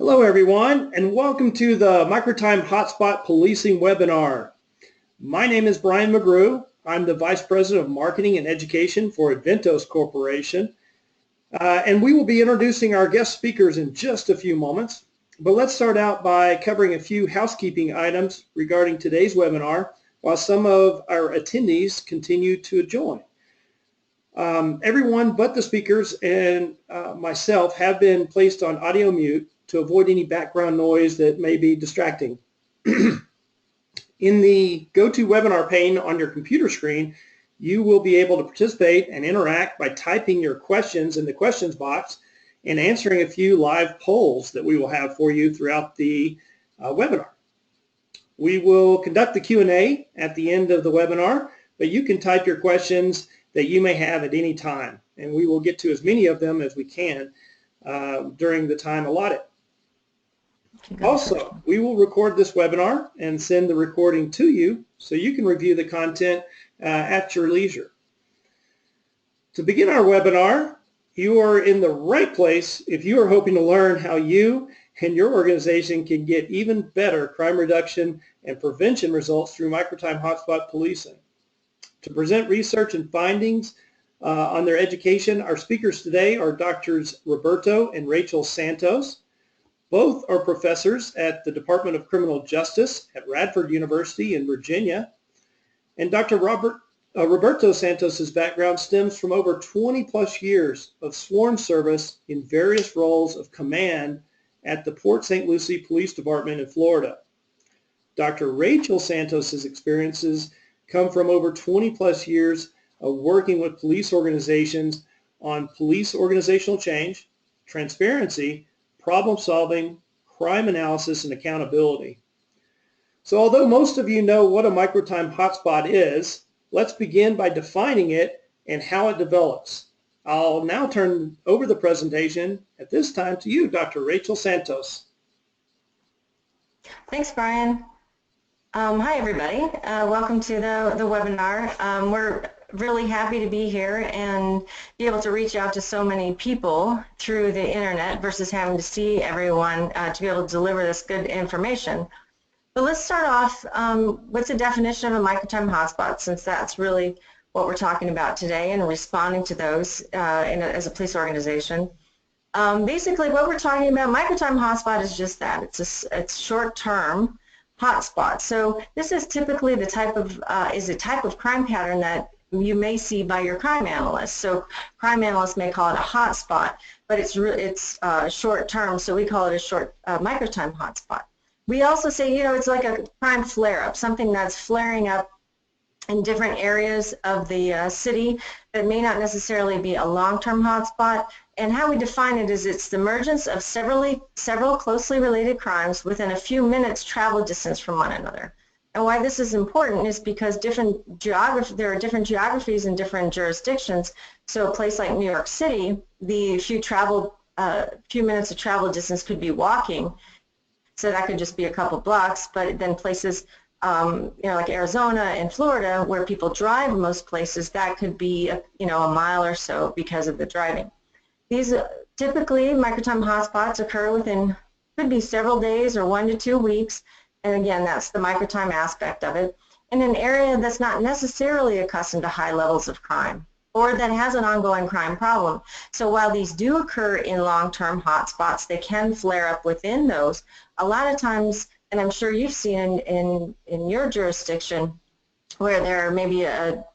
Hello everyone, and welcome to the Microtime Hotspot Policing webinar. My name is Brian McGrew. I'm the Vice President of Marketing and Education for Adventos Corporation. And we will be introducing our guest speakers in just a few moments. But let's start out by covering a few housekeeping items regarding today's webinar while some of our attendees continue to join. Everyone but the speakers and myself have been placed on audio mute to avoid any background noise that may be distracting. In the GoToWebinar pane on your computer screen, you will be able to participate and interact by typing your questions in the questions box and answering a few live polls that we will have for you throughout the webinar. We will conduct the Q&A at the end of the webinar, but you can type your questions that you may have at any time, and we will get to as many of them as we can during the time allotted. Also, we will record this webinar and send the recording to you so you can review the content at your leisure. To begin our webinar, you are in the right place if you are hoping to learn how you and your organization can get even better crime reduction and prevention results through Microtime Hotspot Policing. To present research and findings on their education, our speakers today are Drs. Roberto and Rachel Santos. Both are professors at the Department of Criminal Justice at Radford University in Virginia. And Dr. Roberto Santos' background stems from over 20 plus years of sworn service in various roles of command at the Port St. Lucie Police Department in Florida. Dr. Rachel Santos' experiences come from over 20 plus years of working with police organizations on police organizational change, transparency, problem solving, crime analysis, and accountability. So although most of you know what a Microtime hotspot is, let's begin by defining it and how it develops. I'll now turn over the presentation at this time to you, Dr. Rachel Santos. Thanks, Brian. Hi, everybody. Welcome to the webinar. We're really happy to be here and be able to reach out to so many people through the internet versus having to see everyone to be able to deliver this good information. But let's start off with the definition of a microtime hotspot, since that's really what we're talking about today and responding to those as a police organization. Basically, what we're talking about, microtime hotspot is just that. It's short-term hotspot. So this is typically the type of crime pattern that you may see by your crime analyst. So crime analysts may call it a hotspot, but it's short term, so we call it a short microtime hotspot. We also say, it's like a crime flare-up, something that's flaring up in different areas of the city that may not necessarily be a long-term hotspot. And how we define it is it's the emergence of several closely related crimes within a few minutes travel distance from one another. And why this is important is because there are different geographies in different jurisdictions. So a place like New York City, the few minutes of travel distance could be walking. So that could just be a couple blocks, but then places like Arizona and Florida, where people drive most places, that could be a mile or so because of the driving. These typically microtime hotspots occur within, could be several days or 1 to 2 weeks. And again, that's the microtime aspect of it, in an area that's not necessarily accustomed to high levels of crime or that has an ongoing crime problem. So while these do occur in long-term hotspots, they can flare up within those. A lot of times, and I'm sure you've seen in your jurisdiction, where there may be a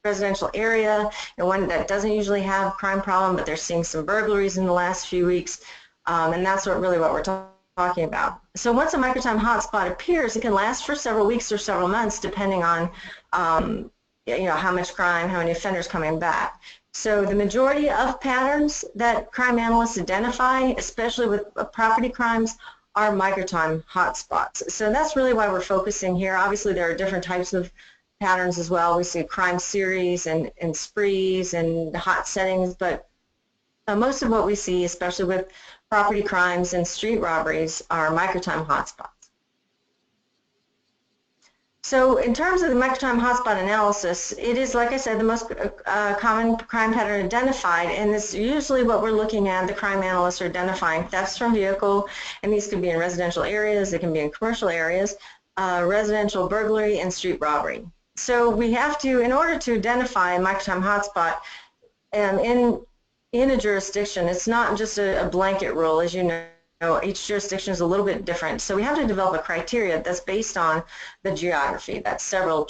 residential area and one that doesn't usually have crime problem, but they're seeing some burglaries in the last few weeks, and that's really what we're talking about. So once a microtime hotspot appears, it can last for several weeks or several months, depending on how much crime, how many offenders coming back. So the majority of patterns that crime analysts identify, especially with property crimes, are microtime hotspots. So that's really why we're focusing here. Obviously, there are different types of patterns as well. We see crime series and sprees and hot settings, but most of what we see, especially with property crimes and street robberies, are microtime hotspots. So in terms of the microtime hotspot analysis, it is, like I said, the most common crime pattern identified, and it's usually what we're looking at. The crime analysts are identifying thefts from vehicle, and these can be in residential areas, they can be in commercial areas, residential burglary, and street robbery. So we have to, in order to identify a microtime hotspot in a jurisdiction, it's not just a blanket rule, as you know. Each jurisdiction is a little bit different, so we have to develop a criteria that's based on the geography, that's several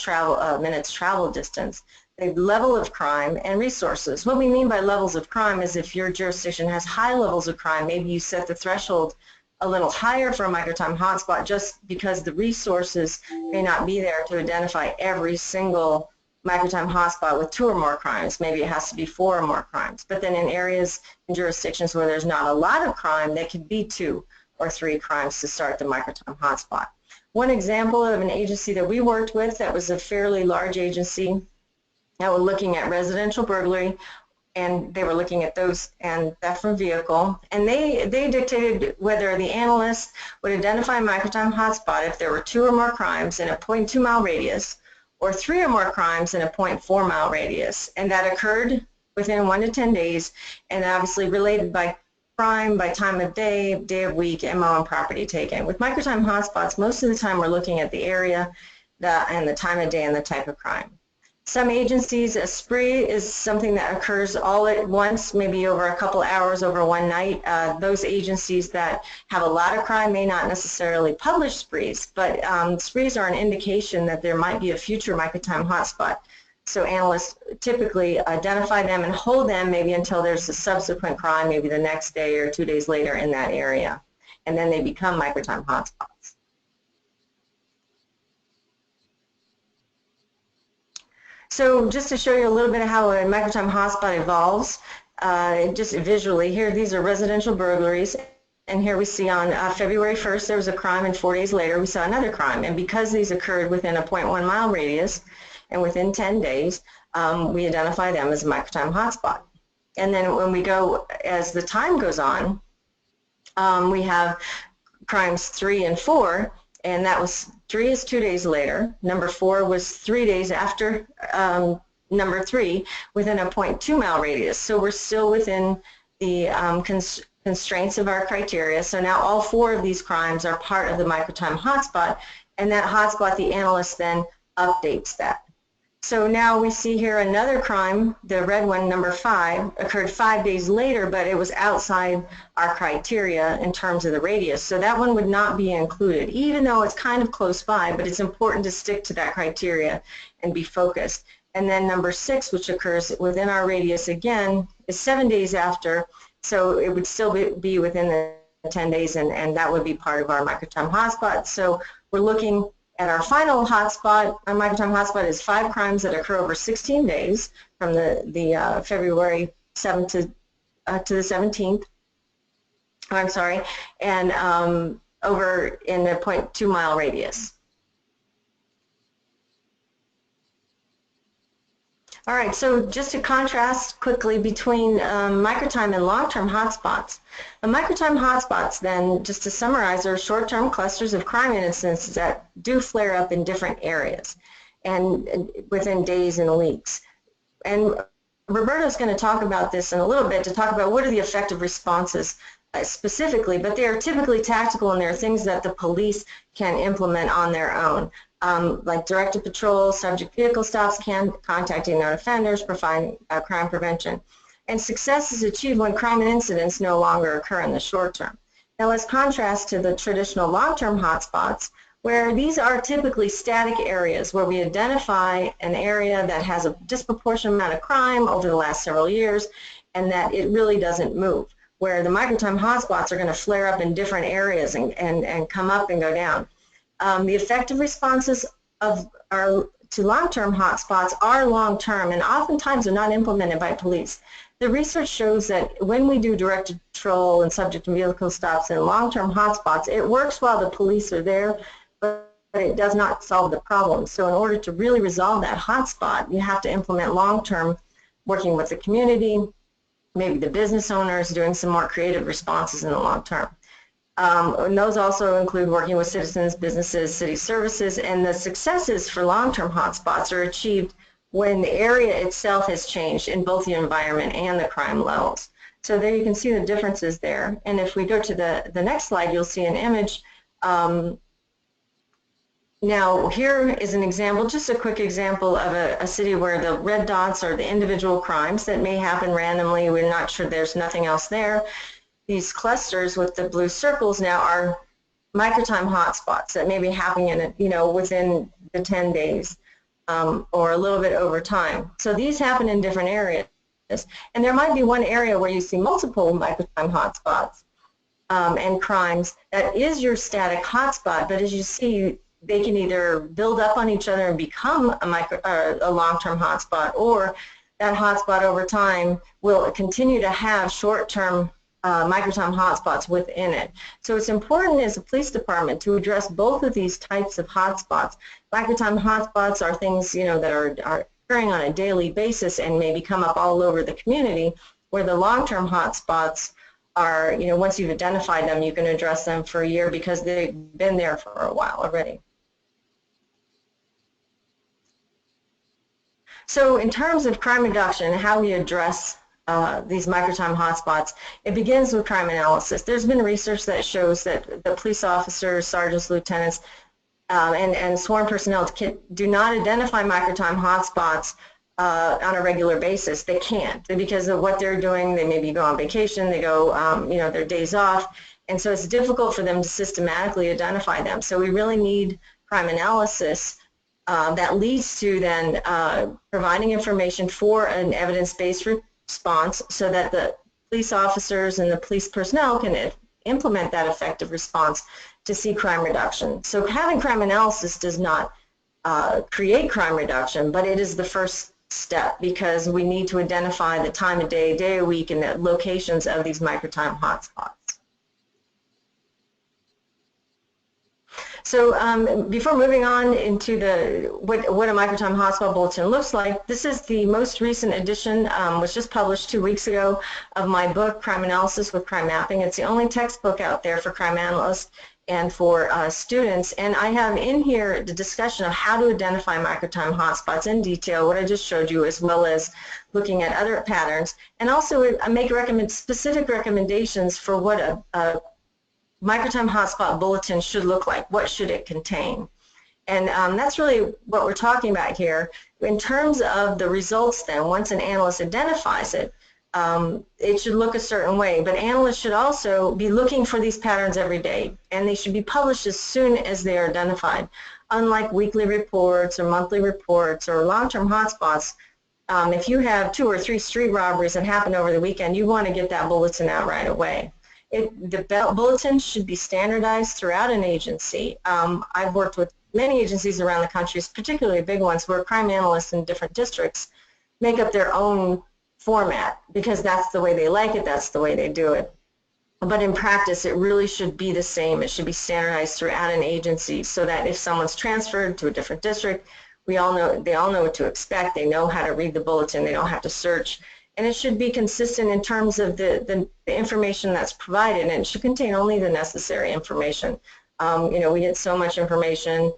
minutes travel distance, the level of crime, and resources. What we mean by levels of crime is if your jurisdiction has high levels of crime, maybe you set the threshold a little higher for a microtime hotspot just because the resources may not be there to identify every single microtime hotspot with 2 or more crimes. Maybe it has to be 4 or more crimes. But then in areas and jurisdictions where there's not a lot of crime, there could be 2 or 3 crimes to start the microtime hotspot. One example of an agency that we worked with that was a fairly large agency that were looking at residential burglary, and they were looking at those and theft from vehicle, and they dictated whether the analyst would identify a microtime hotspot if there were 2 or more crimes in a 0.2 mile radius, or 3 or more crimes in a 0.4 mile radius, and that occurred within 1 to 10 days, and obviously related by crime, by time of day, day of week, MO, and property taken. With microtime hotspots, most of the time we're looking at the area and the time of day and the type of crime. Some agencies, a spree is something that occurs all at once, maybe over a couple hours, over one night. Those agencies that have a lot of crime may not necessarily publish sprees, but sprees are an indication that there might be a future microtime hotspot. So analysts typically identify them and hold them maybe until there's a subsequent crime, maybe the next day or 2 days later in that area, and then they become microtime hotspots. So just to show you a little bit of how a microtime hotspot evolves, just visually, here these are residential burglaries, and here we see on February 1st there was a crime, and 4 days later we saw another crime, and because these occurred within a 0.1 mile radius and within 10 days, we identify them as a microtime hotspot. And then when we go, as the time goes on, we have crimes 3 and 4, and that was 3 is 2 days later. Number 4 was 3 days after number 3 within a 0.2 mile radius. So we're still within the constraints of our criteria. So now all 4 of these crimes are part of the microtime hotspot, and that hotspot, the analyst then updates that. So now we see here another crime, the red one, number 5, occurred 5 days later, but it was outside our criteria in terms of the radius. So that one would not be included, even though it's kind of close by, but it's important to stick to that criteria and be focused. And then number 6, which occurs within our radius again, is 7 days after, so it would still be within the 10 days, and that would be part of our microtime hotspot. So we're looking at our final hotspot. Our microtime hotspot is 5 crimes that occur over 16 days from the February 7th to the 17th. Oh, I'm sorry, and over in a 0.2 mile radius. All right, so just to contrast quickly between microtime and long-term hotspots. The microtime hotspots then, just to summarize, are short-term clusters of crime incidents that do flare up in different areas and within days and weeks. And Roberto's going to talk about this in a little bit, to talk about what are the effective responses specifically, but they are typically tactical, and they're things that the police can implement on their own. Like directed patrol, subject vehicle stops, contacting known offenders, providing crime prevention. And success is achieved when crime and incidents no longer occur in the short term. Now let's contrast to the traditional long-term hotspots, where these are typically static areas where we identify an area that has a disproportionate amount of crime over the last several years, and that it really doesn't move. Where the microtime hotspots are going to flare up in different areas and come up and go down. The effective responses to long-term hotspots are long-term, and oftentimes are not implemented by police. The research shows that when we do directed patrol and subject and vehicle stops in long-term hotspots, it works while the police are there, but it does not solve the problem. So in order to really resolve that hotspot, you have to implement long-term, working with the community, maybe the business owners, doing some more creative responses in the long term. And those also include working with citizens, businesses, city services, and the successes for long-term hotspots are achieved when the area itself has changed in both the environment and the crime levels. So there you can see the differences there. And if we go to the next slide, you'll see an image. Now here is an example, just a quick example of a city where the red dots are the individual crimes that may happen randomly. We're not sure, there's nothing else there. These clusters with the blue circles now are microtime hotspots that may be happening in within the 10 days or a little bit over time. So these happen in different areas. And there might be one area where you see multiple microtime hotspots and crimes that is your static hotspot, but as you see, they can either build up on each other and become a long-term hotspot, or that hotspot over time will continue to have short-term microtime hotspots within it. So it's important as a police department to address both of these types of hotspots. Microtime hotspots are things that are occurring on a daily basis and maybe come up all over the community, where the long-term hotspots are, once you've identified them, you can address them for a year because they've been there for a while already. So in terms of crime reduction, how we address these microtime hotspots, it begins with crime analysis. There's been research that shows that the police officers, sergeants, lieutenants, and sworn personnel do not identify microtime hotspots on a regular basis. They can't, because of what they're doing. They maybe go on vacation, they go, their days off, and so it's difficult for them to systematically identify them. So we really need crime analysis that leads to then providing information for an evidence-based response so that the police officers and the police personnel can implement that effective response to see crime reduction. So having crime analysis does not create crime reduction, but it is the first step, because we need to identify the time of day, day of week, and the locations of these microtime hotspots. So before moving on into what a microtime hotspot bulletin looks like, this is the most recent edition, was just published 2 weeks ago, of my book, Crime Analysis with Crime Mapping. It's the only textbook out there for crime analysts and for students. And I have in here the discussion of how to identify microtime hotspots in detail, what I just showed you, as well as looking at other patterns. And also I make specific recommendations for what a microtime hotspot bulletin should look like. What should it contain? And that's really what we're talking about here. In terms of the results then, once an analyst identifies it, it should look a certain way, but analysts should also be looking for these patterns every day, and they should be published as soon as they are identified. Unlike weekly reports or monthly reports or long-term hotspots, if you have 2 or 3 street robberies that happen over the weekend, you want to get that bulletin out right away. The bulletin should be standardized throughout an agency. I've worked with many agencies around the country, particularly big ones, where crime analysts in different districts make up their own format because that's the way they like it, that's the way they do it. But in practice, it really should be the same. It should be standardized throughout an agency so that if someone's transferred to a different district, they all know what to expect. They know how to read the bulletin. They don't have to search. And it should be consistent in terms of the information that's provided, and it should contain only the necessary information. We get so much information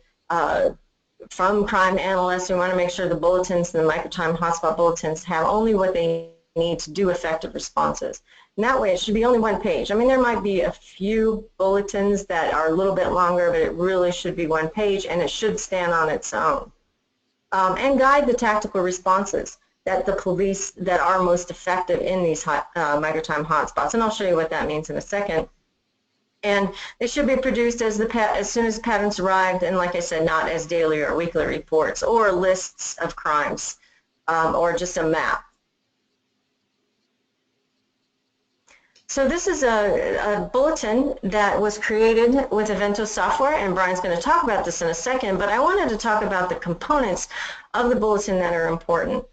from crime analysts. We want to make sure the bulletins, the microtime hotspot bulletins, have only what they need to do effective responses. And that way it should be only 1 page. I mean, there might be a few bulletins that are a little bit longer, but it really should be 1 page, and it should stand on its own. And guide the tactical responses that the police that are most effective in these microtime hotspots. And I'll show you what that means in a second. And they should be produced as soon as the patterns arrived, and like I said, not as daily or weekly reports or lists of crimes or just a map. So this is a bulletin that was created with Evento software, and Brian's going to talk about this in a second, but I wanted to talk about the components of the bulletin that are important.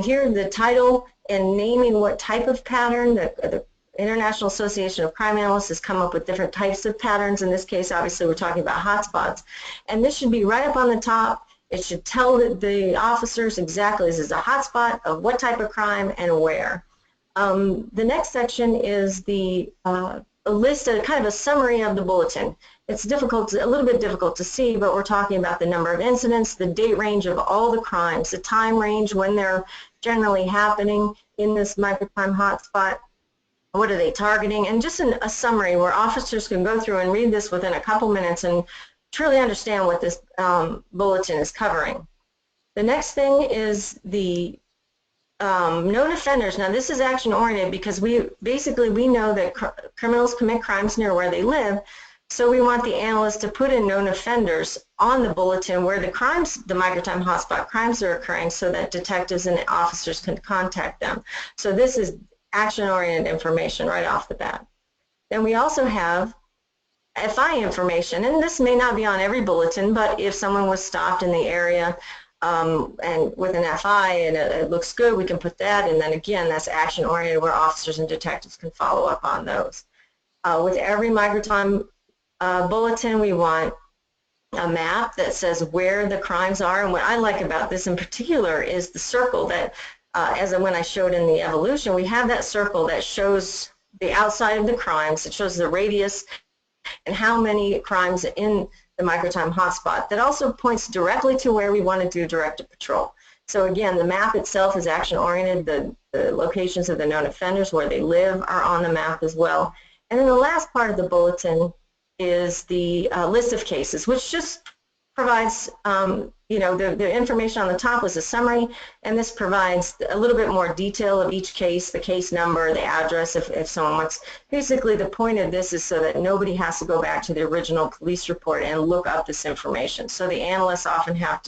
Here, the title and naming what type of pattern. The International Association of Crime Analysts has come up with different types of patterns. In this case, obviously, we're talking about hotspots. And this should be right up on the top. It should tell the officers exactly this is a hotspot of what type of crime and where. The next section is the list a kind of a summary of the bulletin. It's difficult, a little bit difficult to see, but we're talking about the number of incidents, the date range of all the crimes, the time range when they're generally happening in this microcrime hotspot, what are they targeting, and just a summary where officers can go through and read this within a couple minutes and truly understand what this bulletin is covering. The next thing is the known offenders. Now this is action oriented because we know that criminals commit crimes near where they live, so we want the analyst to put in known offenders on the bulletin where the crimes, the microtime hotspot crimes are occurring, so that detectives and officers can contact them. So this is action oriented information right off the bat. Then we also have FI information, and this may not be on every bulletin, but if someone was stopped in the area and with an FI and it looks good, we can put that, and then again, that's action oriented where officers and detectives can follow up on those. With every microtime bulletin, we want a map that says where the crimes are, and what I like about this in particular is the circle that, when I showed in the evolution, we have that circle that shows the outside of the crimes, it shows the radius and how many crimes in the microtime hotspot. That also points directly to where we want to do directed patrol. So again, the map itself is action oriented. The locations of the known offenders, where they live, are on the map as well. And then the last part of the bulletin is the list of cases, which just provides, the information on the top was a summary, and this provides a little bit more detail of each case, the case number, the address, if someone wants. Basically, the point of this is so that nobody has to go back to the original police report and look up this information. So the analysts often have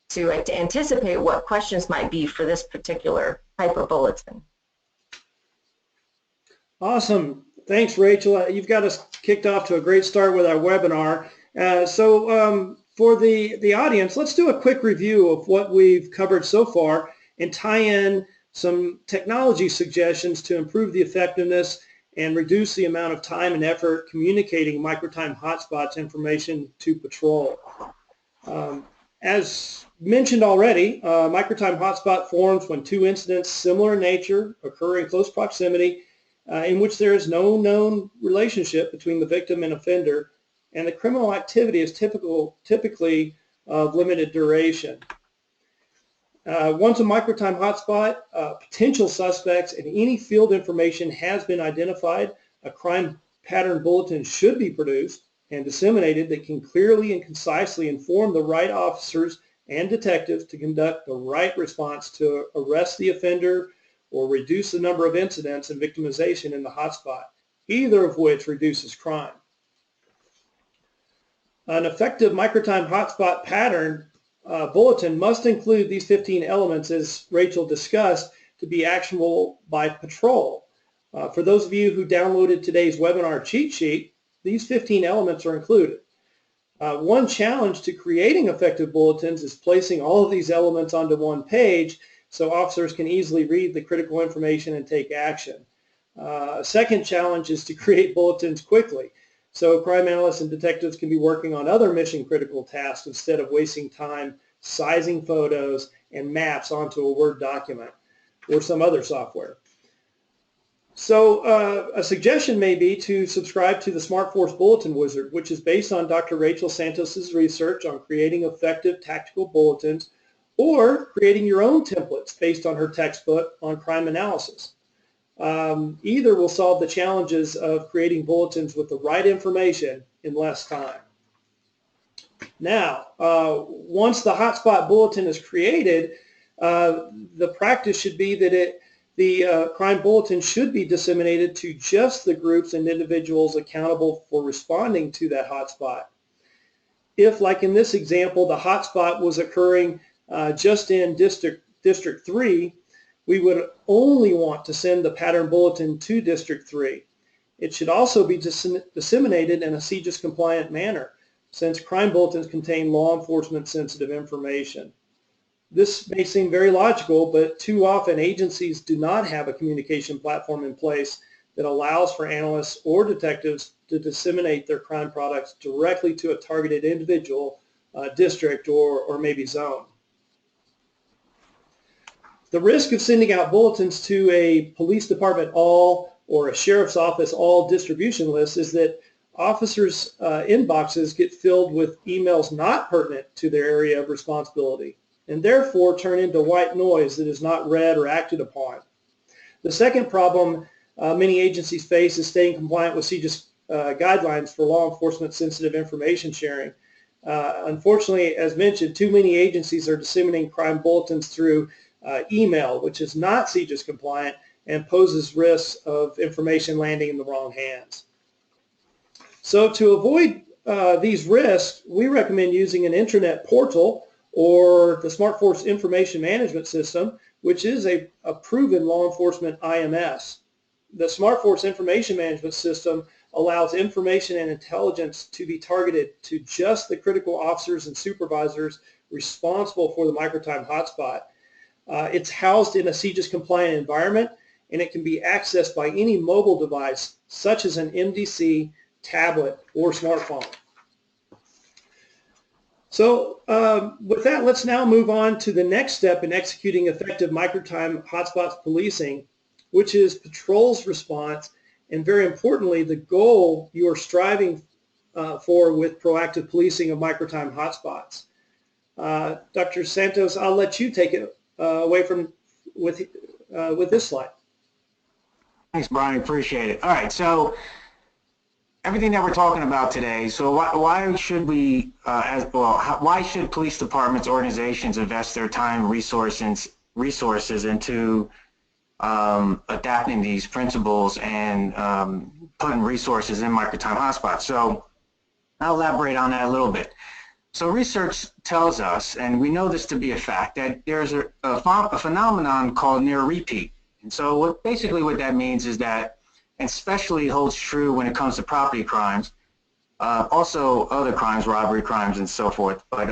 to anticipate what questions might be for this particular type of bulletin. Awesome. Thanks, Rachel. You've got us kicked off to a great start with our webinar. For the audience, let's do a quick review of what we've covered so far and tie in some technology suggestions to improve the effectiveness and reduce the amount of time and effort communicating microtime hotspots information to patrol. As mentioned already, microtime hotspot forms when two incidents similar in nature occur in close proximity in which there is no known relationship between the victim and offender, and the criminal activity is typically of limited duration. Once a microtime hotspot, potential suspects and any field information has been identified, a crime pattern bulletin should be produced and disseminated that can clearly and concisely inform the right officers and detectives to conduct the right response to arrest the offender or reduce the number of incidents and victimization in the hotspot, either of which reduces crime. An effective microtime hotspot pattern bulletin must include these 15 elements, as Rachel discussed, to be actionable by patrol. For those of you who downloaded today's webinar cheat sheet, these 15 elements are included. One challenge to creating effective bulletins is placing all of these elements onto one page so officers can easily read the critical information and take action. A second challenge is to create bulletins quickly, so crime analysts and detectives can be working on other mission-critical tasks instead of wasting time sizing photos and maps onto a Word document or some other software. So a suggestion may be to subscribe to the Smart Force Bulletin Wizard, which is based on Dr. Rachel Santos's research on creating effective tactical bulletins, or creating your own templates based on her textbook on crime analysis. Either will solve the challenges of creating bulletins with the right information in less time. Now, once the hotspot bulletin is created, the practice should be that the crime bulletin should be disseminated to just the groups and individuals accountable for responding to that hotspot. If, like in this example, the hotspot was occurring just in District 3, we would only want to send the pattern bulletin to District 3. It should also be disseminated in a CJIS compliant manner, since crime bulletins contain law enforcement sensitive information. This may seem very logical, but too often agencies do not have a communication platform in place that allows for analysts or detectives to disseminate their crime products directly to a targeted individual, district, or maybe zone. The risk of sending out bulletins to a police department all or a sheriff's office all distribution list is that officers' inboxes get filled with emails not pertinent to their area of responsibility and therefore turn into white noise that is not read or acted upon. The second problem many agencies face is staying compliant with CJIS guidelines for law enforcement sensitive information sharing. Unfortunately, as mentioned, too many agencies are disseminating crime bulletins through email, which is not CJIS compliant and poses risks of information landing in the wrong hands. So to avoid these risks, we recommend using an intranet portal or the Smart Force Information Management System, which is a proven law enforcement IMS. The Smart Force Information Management System allows information and intelligence to be targeted to just the critical officers and supervisors responsible for the microtime hotspot. It's housed in a CJIS compliant environment, and it can be accessed by any mobile device such as an MDC, tablet, or smartphone. So with that, let's now move on to the next step in executing effective microtime hotspots policing, which is patrols response, and very importantly, the goal you are striving for with proactive policing of microtime hotspots. Dr. Santos, I'll let you take it away from with this slide. Thanks, Brian. Appreciate it. All right, so everything that we're talking about today. So why should we, why should police departments, organizations invest their time, resources into adapting these principles and putting resources in microtime hotspots? So I'll elaborate on that a little bit. So research tells us, and we know this to be a fact, that there's a phenomenon called near repeat. And so basically what that means is that, and especially holds true when it comes to property crimes, also other crimes, robbery crimes and so forth. But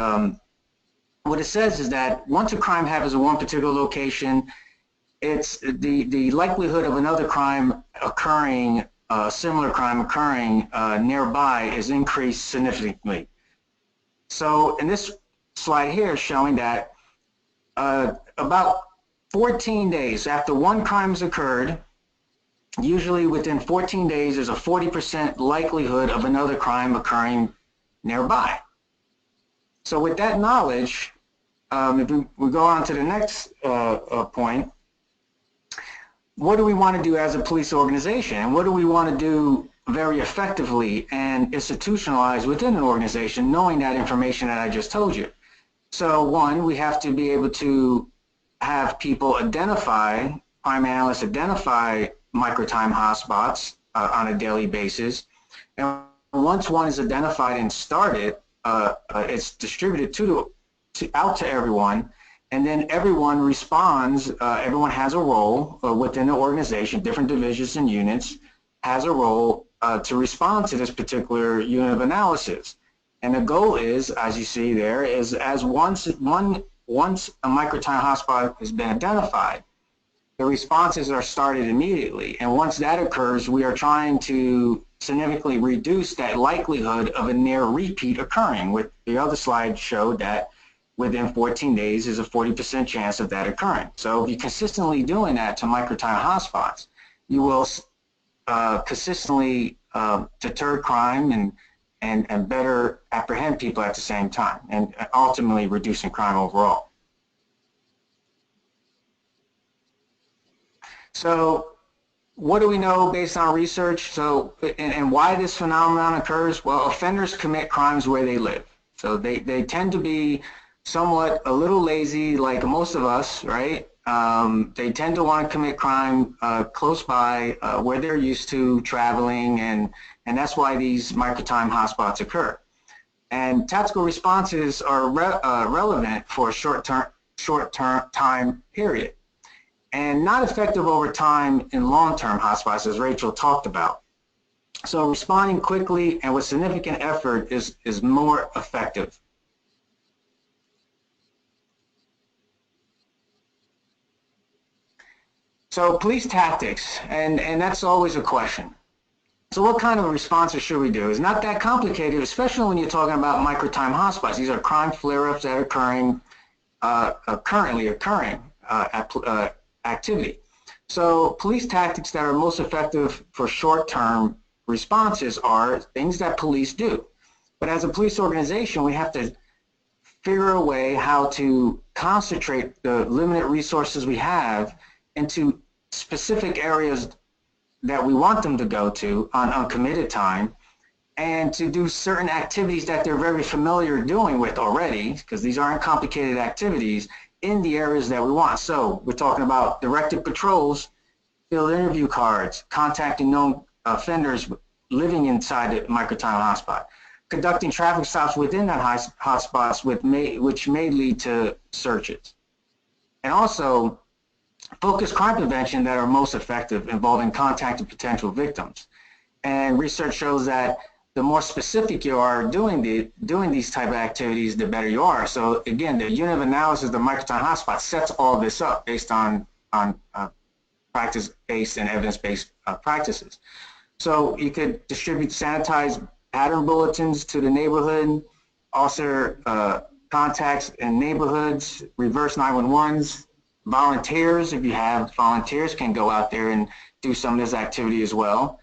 what it says is that once a crime happens in one particular location, it's the likelihood of another crime occurring, similar crime occurring nearby is increased significantly. So in this slide here is showing that about 14 days after one crime has occurred, usually within 14 days, there's a 40% likelihood of another crime occurring nearby. So with that knowledge, if we go on to the next point, what do we want to do as a police organization? And what do we want to do very effectively and institutionalize within an organization, knowing that information that I just told you? So one, we have to be able to have people identify, crime analysts identify microtime hotspots on a daily basis. And once one is identified and started, it's distributed out to everyone, and then everyone responds. Everyone has a role within the organization, different divisions and units has a role to respond to this particular unit of analysis. And the goal is, as you see there, is once a microtime hotspot has been identified, the responses are started immediately. And once that occurs, we are trying to significantly reduce that likelihood of a near repeat occurring. With the other slide showed that within 14 days is a 40% chance of that occurring. So if you're consistently doing that to microtime hotspots, you will consistently deter crime and better apprehend people at the same time, and ultimately reducing crime overall. So what do we know based on research? So, and why this phenomenon occurs? Well, offenders commit crimes where they live. So they tend to be somewhat a little lazy, like most of us, right? They tend to want to commit crime close by where they're used to traveling, and that's why these microtime hotspots occur. And tactical responses are relevant for a short time period, and not effective over time in long-term hotspots, as Rachel talked about. So responding quickly and with significant effort is more effective. So police tactics, and that's always a question. So what kind of responses should we do? It's not that complicated, especially when you're talking about microtime hotspots. These are crime flare-ups that are occurring, currently occurring activity. So police tactics that are most effective for short-term responses are things that police do. But as a police organization, we have to figure a way how to concentrate the limited resources we have into specific areas that we want them to go to on uncommitted time, and to do certain activities that they're very familiar doing with already, because these aren't complicated activities, in the areas that we want. So we're talking about directed patrols, field interview cards, contacting known offenders living inside the microtime hotspot, conducting traffic stops within that hotspots which may lead to searches. And also focused crime prevention that are most effective, involving contacting potential victims. And research shows that the more specific you are doing these type of activities, the better you are. So again, the unit of analysis, the microtime hotspot, sets all this up based on practice-based and evidence-based practices. So you could distribute sanitized pattern bulletins to the neighborhood, also contacts in neighborhoods, reverse 911s, volunteers, if you have volunteers, can go out there and do some of this activity as well.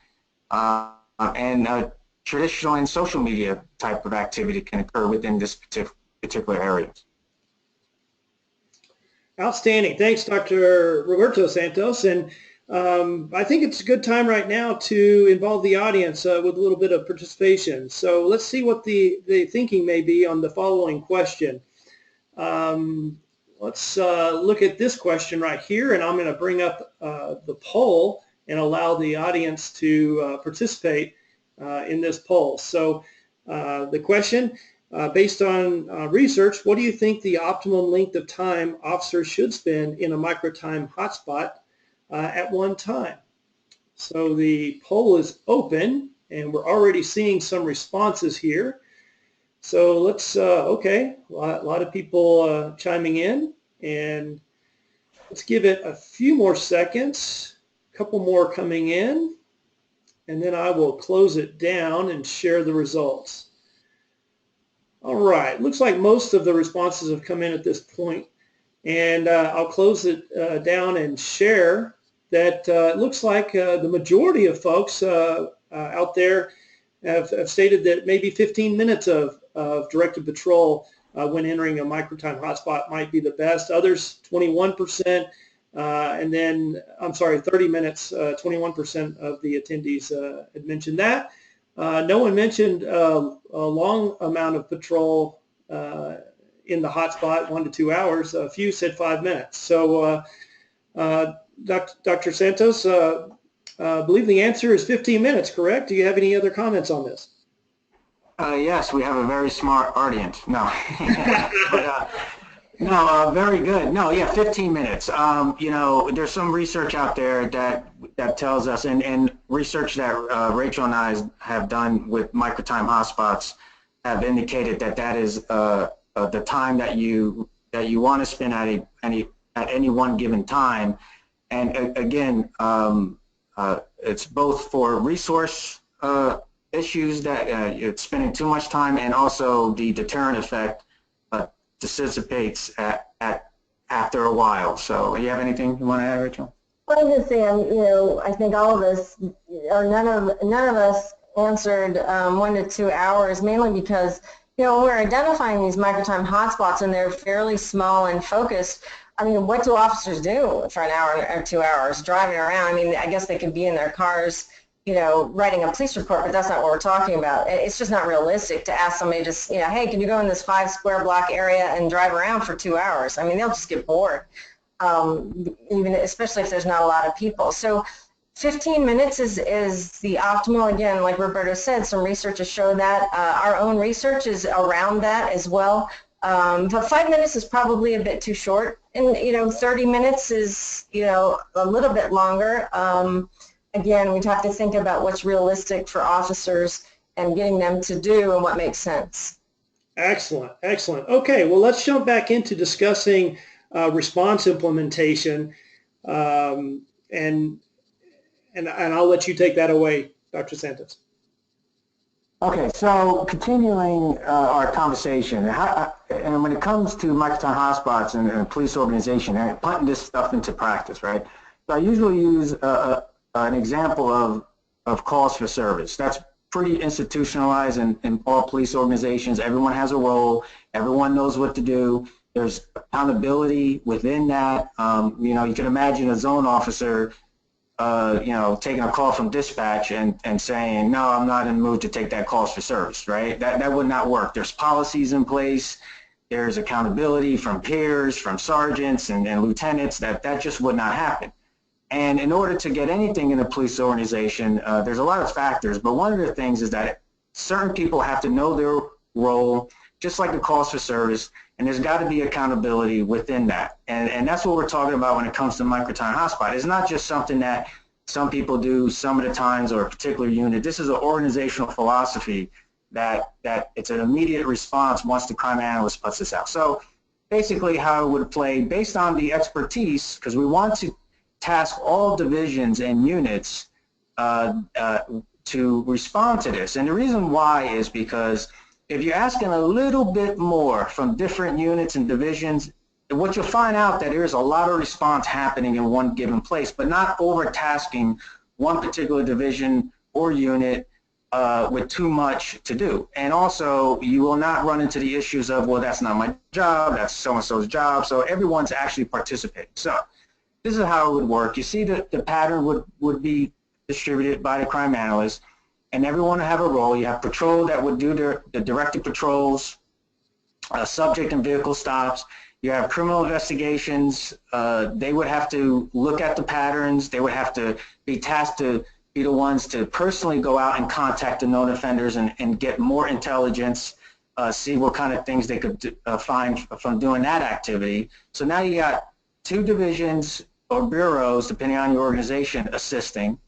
And traditional and social media type of activity can occur within this particular area. Outstanding. Thanks, Dr. Roberto Santos. And I think it's a good time right now to involve the audience with a little bit of participation. So let's see what the thinking may be on the following question. Let's look at this question right here, and I'm going to bring up the poll and allow the audience to participate in this poll. So the question, based on research, what do you think the optimum length of time officers should spend in a microtime hotspot at one time? So the poll is open, and we're already seeing some responses here. So let's, okay, a lot of people chiming in, and let's give it a few more seconds, a couple more coming in, and then I will close it down and share the results. All right, looks like most of the responses have come in at this point, and I'll close it down and share that it looks like the majority of folks out there have stated that maybe 15 minutes of directed patrol when entering a microtime hotspot might be the best. Others, 21%, and then, I'm sorry, 30 minutes, 21% of the attendees had mentioned that. No one mentioned a long amount of patrol in the hotspot, 1 to 2 hours. A few said 5 minutes. So, Dr. Santos, I believe the answer is 15 minutes, correct? Do you have any other comments on this? Yes, we have a very smart audience. No, but, no, very good. No, yeah, 15 minutes. You know, there's some research out there that tells us, and research that Rachel and I have done with microtime hotspots have indicated that is the time that you want to spend at any one given time. And again, it's both for resource issues that it's spending too much time, and also the deterrent effect dissipates after a while. So, you have anything you want to add, Rachel? Well, I was just saying, you know, I think all of us, or none of us answered 1 to 2 hours, mainly because, you know, when we're identifying these microtime hotspots and they're fairly small and focused, I mean, what do officers do for an hour or 2 hours driving around? I mean, I guess they could be in their cars, you know, writing a police report, but that's not what we're talking about. It's just not realistic to ask somebody just, you know, hey, can you go in this 5 square block area and drive around for 2 hours? I mean, they'll just get bored, even especially if there's not a lot of people. So 15 minutes is the optimal. Again, like Roberto said, some research has shown that. Our own research is around that as well. But 5 minutes is probably a bit too short. And, you know, 30 minutes is, you know, a little bit longer. Again, we'd have to think about what's realistic for officers and getting them to do and what makes sense. Excellent, excellent. Okay, well, let's jump back into discussing response implementation, and I'll let you take that away, Dr. Santos. Okay, so continuing our conversation, and when it comes to microtime hotspots and police organization, and putting this stuff into practice, right? So I usually use an example of calls for service. That's pretty institutionalized in all police organizations. Everyone has a role. Everyone knows what to do. There's accountability within that. You know, you can imagine a zone officer, you know, taking a call from dispatch and saying, no, I'm not in the mood to take that calls for service, right? That would not work. There's policies in place. There's accountability from peers, from sergeants and lieutenants. That just would not happen. And in order to get anything in a police organization, there's a lot of factors, but one of the things is that certain people have to know their role, just like the calls for service, and there's got to be accountability within that. And that's what we're talking about when it comes to microtime hotspot. It's not just something that some people do some of the times or a particular unit. This is an organizational philosophy that it's an immediate response once the crime analyst puts this out. So basically how it would play based on the expertise, because we want to task all divisions and units to respond to this. And the reason why is because if you're asking a little bit more from different units and divisions, what you'll find out that there's a lot of response happening in one given place, but not overtasking one particular division or unit with too much to do. And also, you will not run into the issues of, well, that's not my job, that's so-and-so's job, so everyone's actually participating. So this is how it would work. You see that the pattern would be distributed by the crime analyst, and everyone would have a role. You have patrol that would do the directed patrols, subject and vehicle stops. You have criminal investigations. They would have to look at the patterns. They would have to be tasked to be the ones to personally go out and contact the known offenders and get more intelligence, see what kind of things they could find from doing that activity. So now you got two divisions or bureaus, depending on your organization, assisting.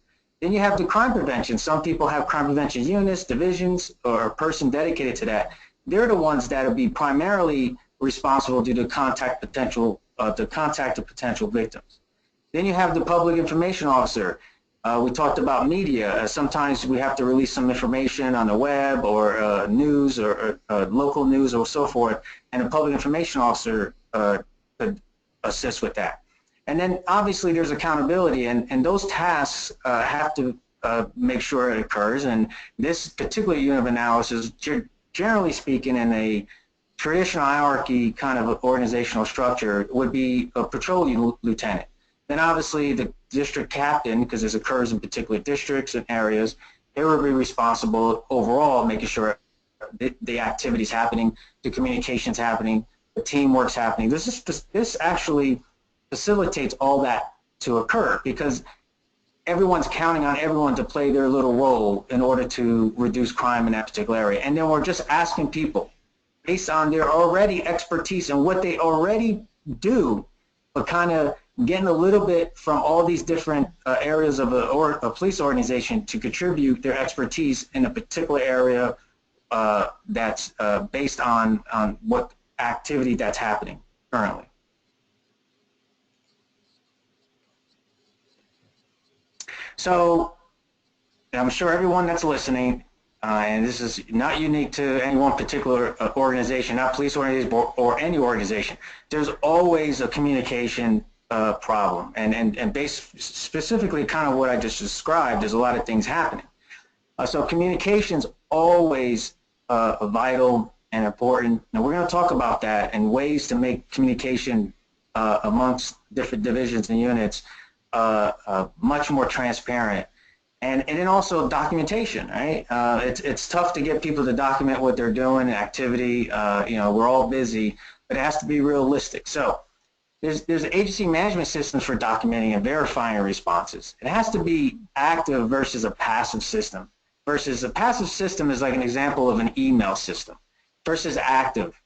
Then you have the crime prevention. Some people have crime prevention units, divisions, or a person dedicated to that. They're the ones that will be primarily responsible to contact the potential victims. Then you have the public information officer. We talked about media. Sometimes we have to release some information on the web or news or local news or so forth, and the public information officer could assist with that. And then obviously there's accountability, and those tasks have to make sure it occurs. And this particular unit of analysis, generally speaking, in a traditional hierarchy kind of organizational structure, would be a patrol lieutenant. Then obviously the district captain, because this occurs in particular districts and areas, they would be responsible overall, making sure the activities happening, the communications happening, the teamwork's happening. This actually facilitates all that to occur because everyone's counting on everyone to play their little role in order to reduce crime in that particular area. And then we're just asking people based on their already expertise and what they already do, but kind of getting a little bit from all these different areas of a police organization to contribute their expertise in a particular area that's based on what activity that's happening currently. So I'm sure everyone that's listening, and this is not unique to any one particular organization, not police organization or any organization, there's always a communication problem. And based specifically kind of what I just described, there's a lot of things happening. So communication's always vital and important. Now we're going to talk about that and ways to make communication amongst different divisions and units much more transparent, and then also documentation, right? It's tough to get people to document what they're doing, activity. You know, we're all busy, but it has to be realistic. So there's agency management systems for documenting and verifying responses. It has to be active versus a passive system. Versus a passive system is like an example of an email system. Versus active,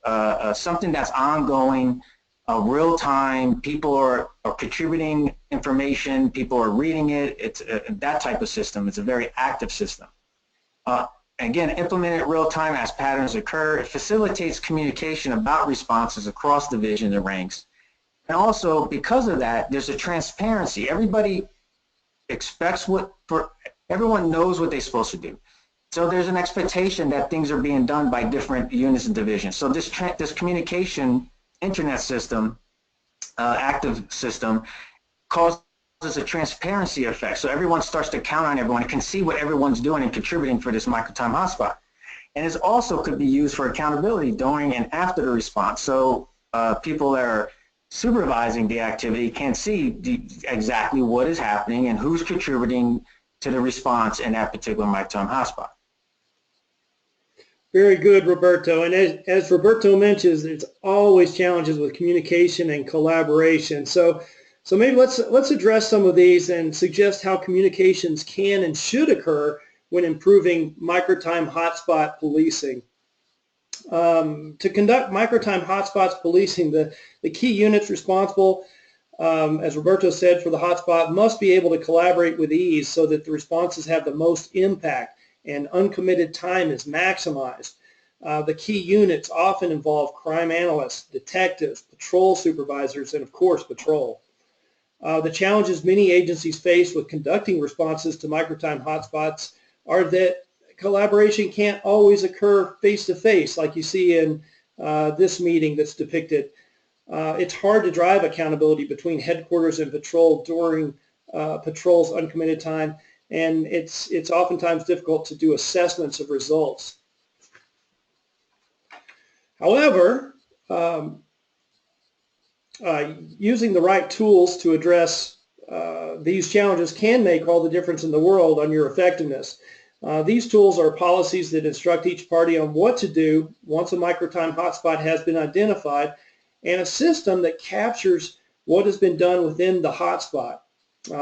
something that's ongoing. Real time, people are contributing information, people are reading it, it's that type of system. It's a very active system. Again, implemented real time as patterns occur. It facilitates communication about responses across divisions and ranks. And also, because of that, there's a transparency. Everybody expects everyone knows what they're supposed to do. So there's an expectation that things are being done by different units and divisions. So this communication internet system, active system, causes a transparency effect. So everyone starts to count on everyone and can see what everyone's doing and contributing for this microtime hotspot. And it also could be used for accountability during and after the response. So people that are supervising the activity can see exactly what is happening and who's contributing to the response in that particular microtime hotspot. Very good, Roberto. And as Roberto mentions, there's always challenges with communication and collaboration. So maybe let's address some of these and suggest how communications can and should occur when improving microtime hotspot policing. To conduct microtime hotspots policing, the key units responsible, as Roberto said, for the hotspot must be able to collaborate with ease so that the responses have the most impact and uncommitted time is maximized. The key units often involve crime analysts, detectives, patrol supervisors, and of course patrol. The challenges many agencies face with conducting responses to microtime hotspots are that collaboration can't always occur face-to-face like you see in this meeting that's depicted. It's hard to drive accountability between headquarters and patrol during patrol's uncommitted time, and it's oftentimes difficult to do assessments of results. However, using the right tools to address these challenges can make all the difference in the world on your effectiveness. These tools are policies that instruct each party on what to do once a microtime hotspot has been identified, and a system that captures what has been done within the hotspot.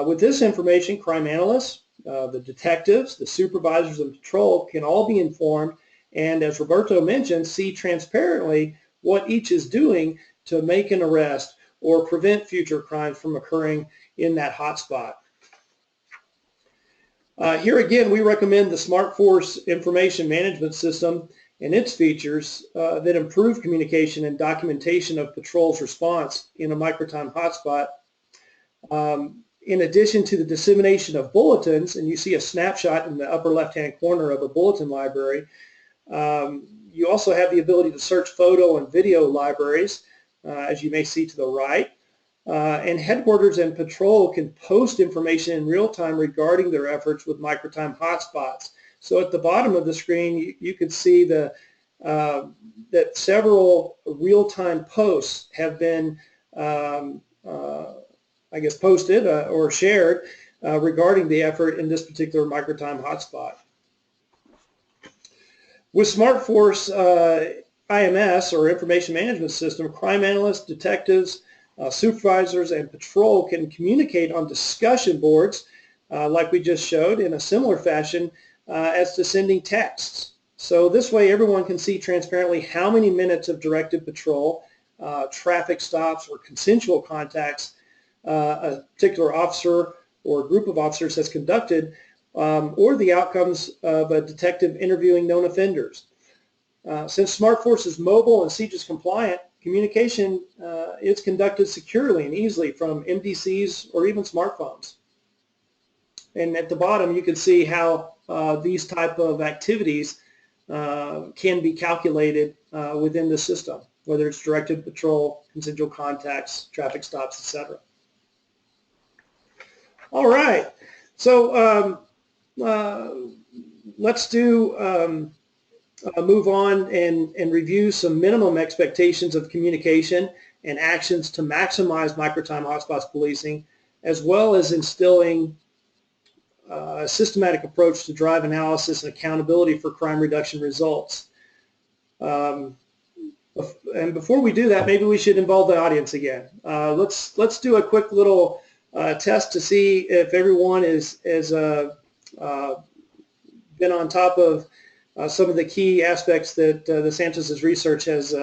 With this information, crime analysts, the detectives, the supervisors, and patrol can all be informed and, as Roberto mentioned, see transparently what each is doing to make an arrest or prevent future crimes from occurring in that hotspot. Here again, we recommend the SmartForce information management system and its features that improve communication and documentation of patrol's response in a microtime hotspot. In addition to the dissemination of bulletins, and you see a snapshot in the upper left-hand corner of a bulletin library, you also have the ability to search photo and video libraries, as you may see to the right. And headquarters and patrol can post information in real time regarding their efforts with microtime hotspots. So at the bottom of the screen, you can see that several real-time posts have been, I guess, posted or shared regarding the effort in this particular microtime hotspot. With SmartForce IMS, or Information Management System, crime analysts, detectives, supervisors, and patrol can communicate on discussion boards, like we just showed, in a similar fashion as to sending texts. So this way everyone can see transparently how many minutes of directed patrol, traffic stops, or consensual contacts a particular officer or group of officers has conducted, or the outcomes of a detective interviewing known offenders. Since SmartForce is mobile and CJIS compliant, communication is conducted securely and easily from MDCs or even smartphones. And at the bottom, you can see how these type of activities can be calculated within the system, whether it's directed patrol, consensual contacts, traffic stops, etc. All right, so let's move on and review some minimum expectations of communication and actions to maximize microtime hotspots policing, as well as instilling a systematic approach to drive analysis and accountability for crime reduction results. And before we do that, maybe we should involve the audience again. Let's do a quick little test to see if everyone has been on top of some of the key aspects that the Santos's research has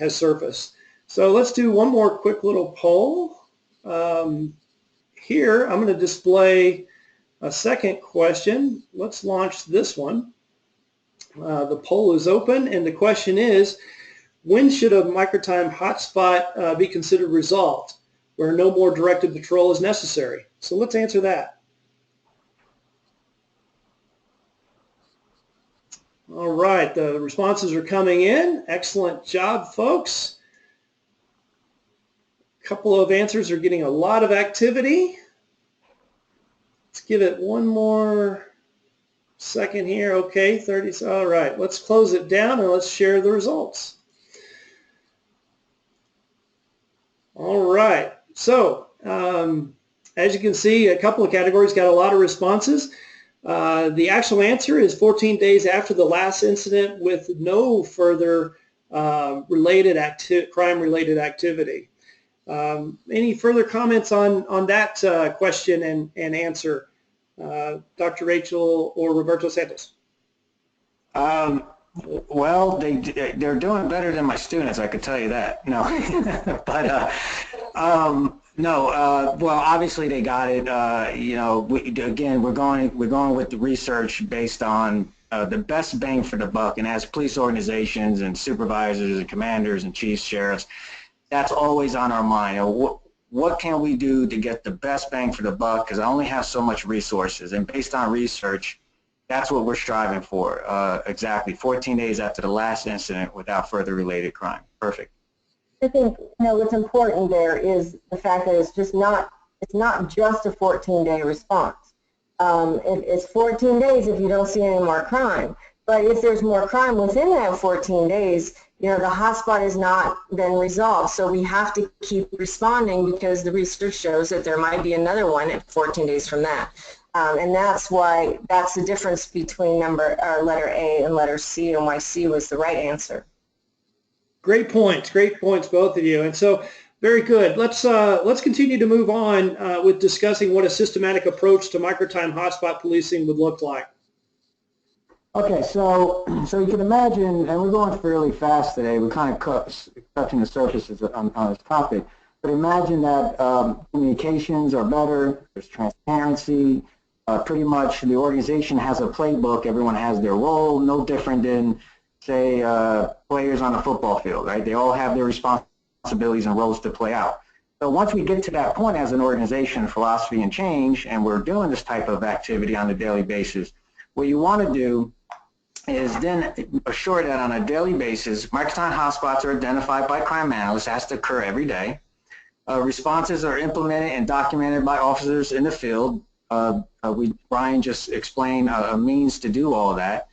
surfaced. So let's do one more quick little poll. Here, I'm going to display a second question. Let's launch this one. The poll is open, and the question is, when should a microtime hotspot be considered resolved, where no more directed patrol is necessary? So let's answer that. All right, the responses are coming in. Excellent job, folks. A couple of answers are getting a lot of activity. Let's give it one more second here. Okay, 30. All right, let's close it down and let's share the results. All right, so as you can see, a couple of categories got a lot of responses. The actual answer is 14 days after the last incident with no further crime-related activity. Any further comments on that question and answer, Dr. Rachel or Roberto Santos? Well, they're doing better than my students, I could tell you that. No, but no. Well, obviously they got it. You know, again, we're going with the research based on the best bang for the buck, and as police organizations and supervisors and commanders and chiefs, sheriffs, that's always on our mind. What can we do to get the best bang for the buck? Because I only have so much resources, and based on research, that's what we're striving for. Exactly 14 days after the last incident without further related crime. Perfect. I think, you know, what's important there is the fact that it's not just a 14-day response. It's 14 days if you don't see any more crime. But if there's more crime within that 14 days, you know, the hotspot has not been resolved. So we have to keep responding because the research shows that there might be another one at 14 days from that. And that's the difference between letter A and letter C, and why C was the right answer. Great points, both of you. And so, very good. Let's continue to move on with discussing what a systematic approach to microtime hotspot policing would look like. Okay, so you can imagine, and we're going fairly fast today. We're kind of touching the surfaces on this topic. But imagine that communications are better. There's transparency. Pretty much the organization has a playbook. Everyone has their role, no different than, say, players on a football field, right? They all have their responsibilities and roles to play out. So once we get to that point as an organization, philosophy and change, and we're doing this type of activity on a daily basis, what you want to do is then assure that on a daily basis, microtime hotspots are identified by crime analysts, has to occur every day. Responses are implemented and documented by officers in the field. Brian just explained a means to do all of that.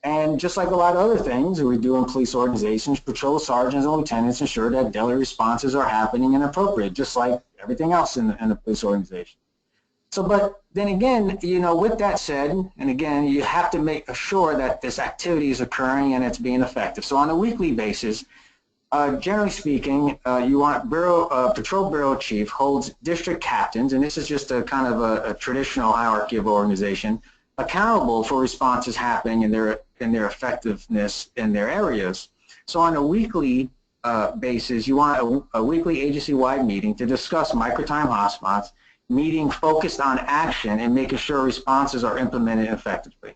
And just like a lot of other things we do in police organizations, patrol sergeants and lieutenants ensure that daily responses are happening and appropriate, just like everything else in the police organization. So, but then again, you know, with that said, and again, you have to make sure that this activity is occurring and it's being effective. So on a weekly basis, generally speaking, you want patrol bureau chief holds district captains, and this is just a kind of a traditional hierarchy of organization, accountable for responses happening in their effectiveness in their areas. So on a weekly basis, you want a weekly agency-wide meeting to discuss microtime hotspots, meeting focused on action and making sure responses are implemented effectively.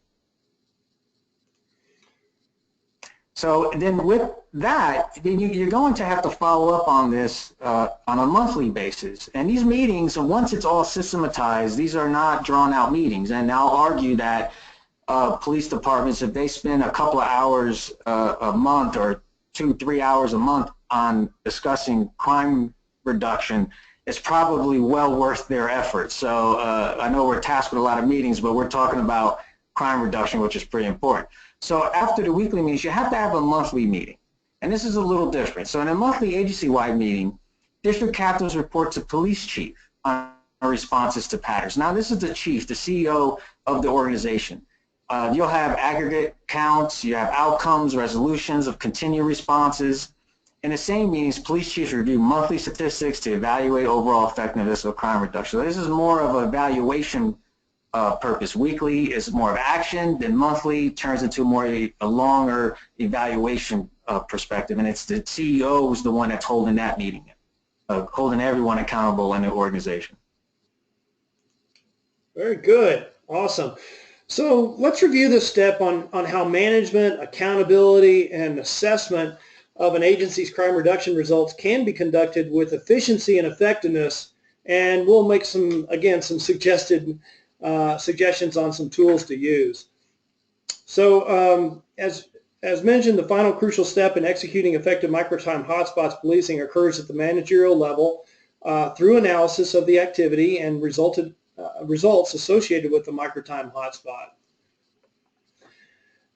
So then with that, you're going to have to follow up on this on a monthly basis. And these meetings, once it's all systematized, these are not drawn out meetings. And I'll argue that police departments, if they spend a couple of hours a month or 2-3 hours a month on discussing crime reduction, it's probably well worth their effort. So I know we're tasked with a lot of meetings, but we're talking about crime reduction, which is pretty important. So after the weekly meetings, you have to have a monthly meeting. And this is a little different. So in a monthly agency-wide meeting, district captains report to police chief on responses to patterns. Now this is the chief, the CEO of the organization. You'll have aggregate counts, you have outcomes, resolutions of continued responses. In the same meetings, police chiefs review monthly statistics to evaluate overall effectiveness of crime reduction. So this is more of an evaluation purpose. Weekly is more of action, then monthly turns into more a longer evaluation perspective, and it's the CEO who's the one that's holding that meeting, holding everyone accountable in the organization. Very good. Awesome. So let's review this step on how management, accountability, and assessment of an agency's crime reduction results can be conducted with efficiency and effectiveness, and we'll make some suggestions on some tools to use. So as mentioned, the final crucial step in executing effective microtime hotspots policing occurs at the managerial level through analysis of the activity and resultant results associated with the microtime hotspot.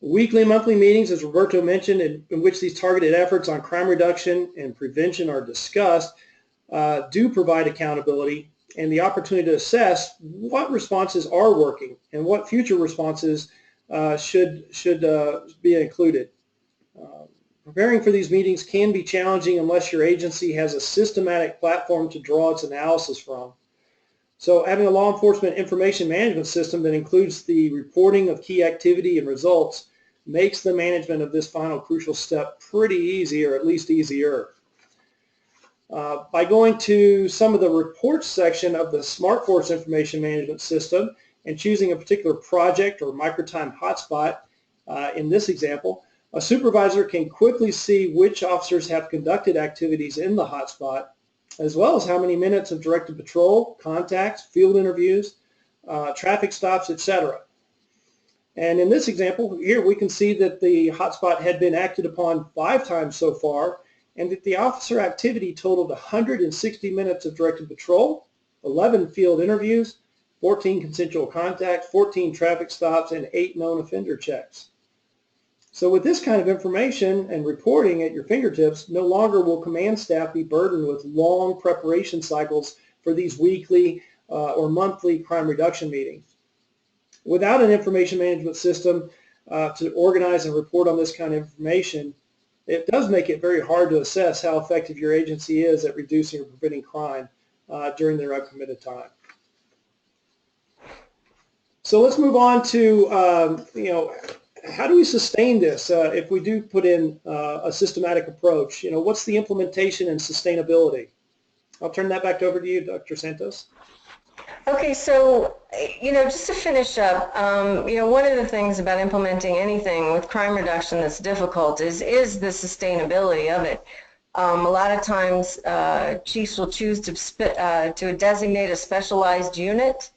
Weekly and monthly meetings, as Roberto mentioned, in which these targeted efforts on crime reduction and prevention are discussed, do provide accountability and the opportunity to assess what responses are working and what future responses should be included. Preparing for these meetings can be challenging unless your agency has a systematic platform to draw its analysis from. So having a law enforcement information management system that includes the reporting of key activity and results makes the management of this final crucial step pretty easy, or at least easier. By going to some of the reports section of the SmartForce information management system and choosing a particular project or microtime hotspot, in this example, a supervisor can quickly see which officers have conducted activities in the hotspot, as well as how many minutes of directed patrol, contacts, field interviews, traffic stops, etc. And in this example here, we can see that the hotspot had been acted upon 5 times so far, and that the officer activity totaled 160 minutes of directed patrol, 11 field interviews, 14 consensual contacts, 14 traffic stops, and 8 known offender checks. So with this kind of information and reporting at your fingertips, no longer will command staff be burdened with long preparation cycles for these weekly or monthly crime reduction meetings. Without an information management system to organize and report on this kind of information, it does make it very hard to assess how effective your agency is at reducing or preventing crime during their uncommitted time. So let's move on to, how do we sustain this if we do put in a systematic approach? What's the implementation and sustainability? I'll turn that back over to you, Dr. Santos. Okay, so, just to finish up, one of the things about implementing anything with crime reduction that's difficult is the sustainability of it. A lot of times, chiefs will choose to designate a specialized unit